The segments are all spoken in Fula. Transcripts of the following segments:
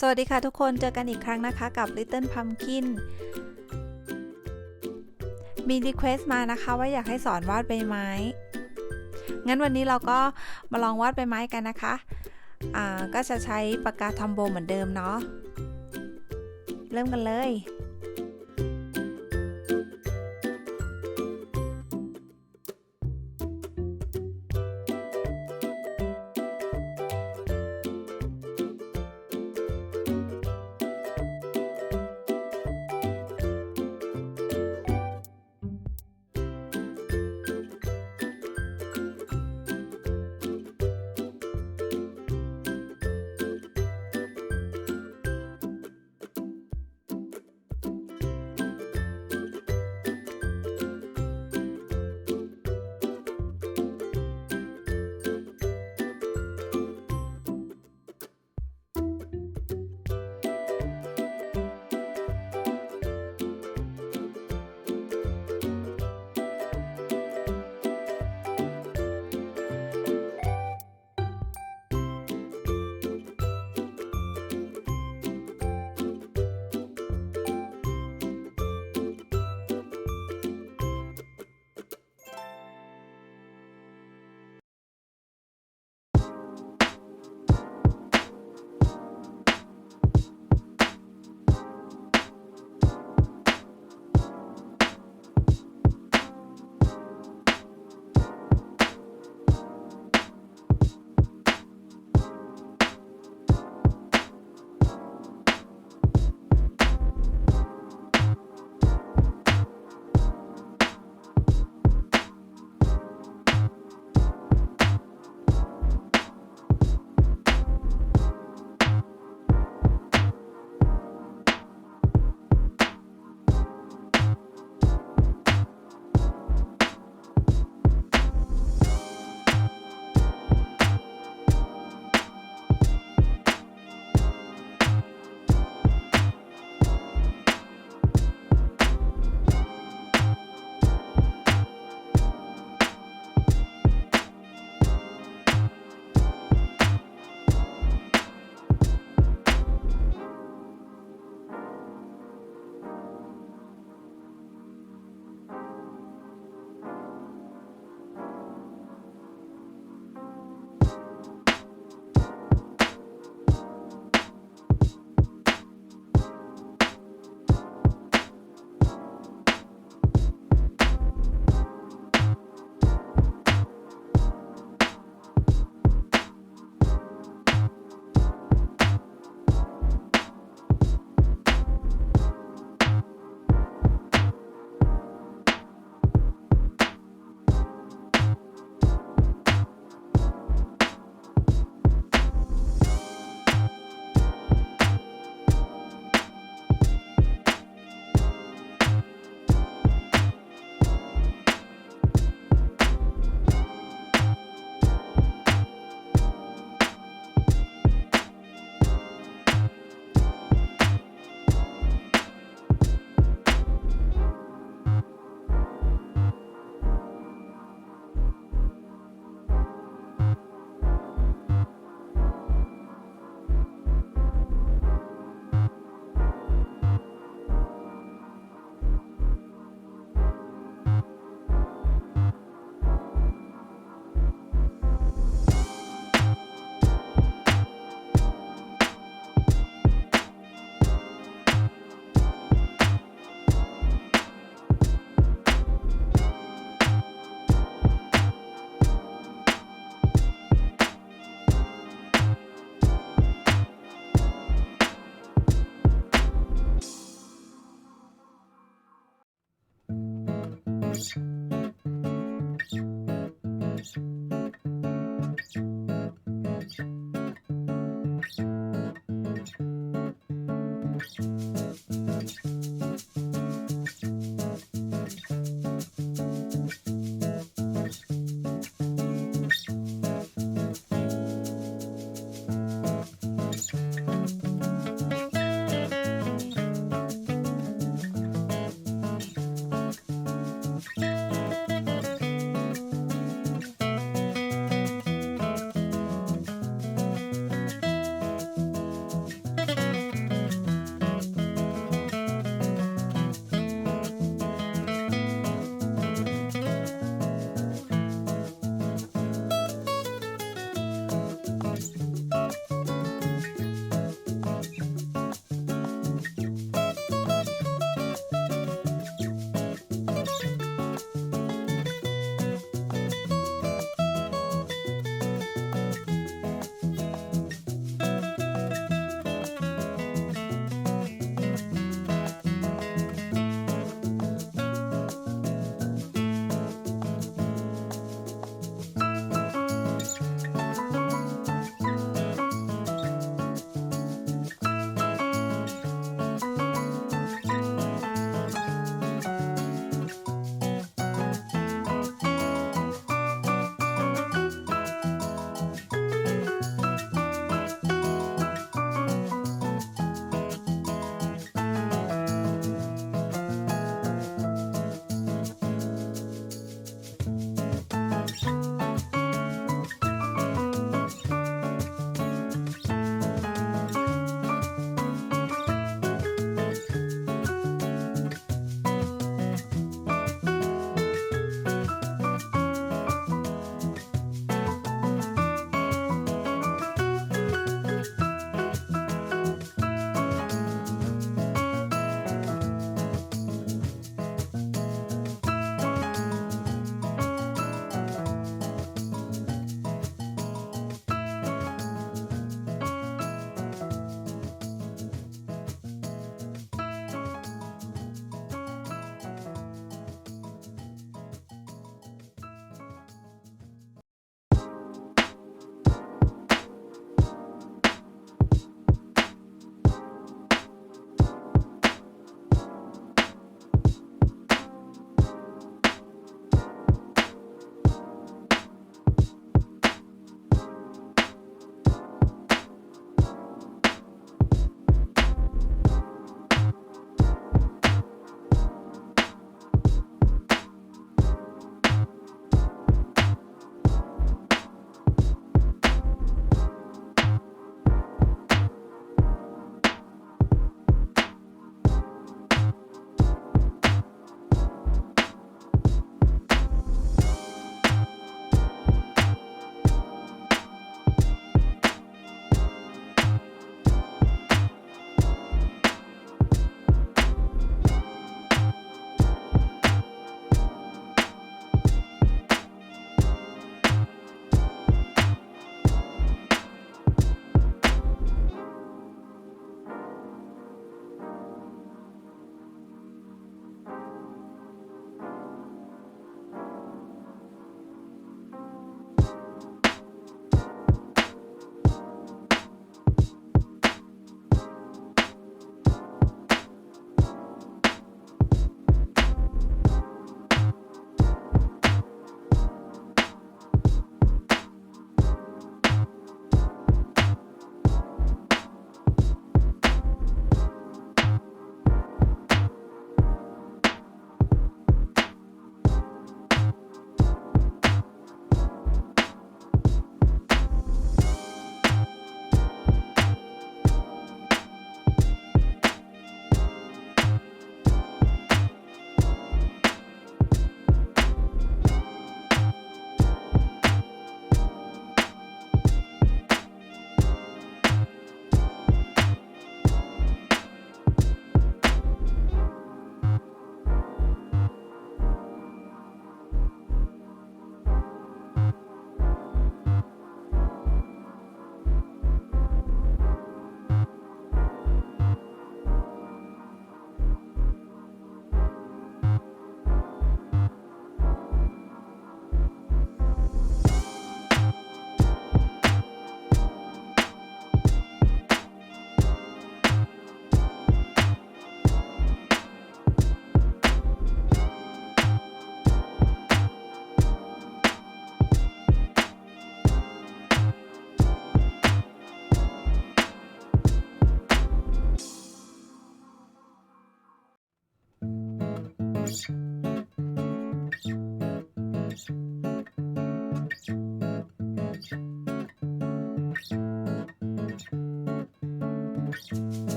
สวัสดีค่ะทุกคนเจอกันอีกครั้งนะคะกับ Little Pumpkin มีรีเควสต์มานะคะว่าอยากให้สอนวาดใบไม้งั้นวันนี้เราก็มาลองวาดใบไม้กันนะคะก็จะใช้ปากกาทอมโบเหมือนเดิมเนาะเริ่มกันเลย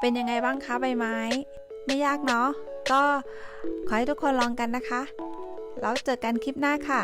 เป็นยังไงบ้างคะใบไม้ไม่ยากเนาะก็ขอให้ทุกคนลองกันนะคะแล้วเจอกันคลิปหน้าค่ะ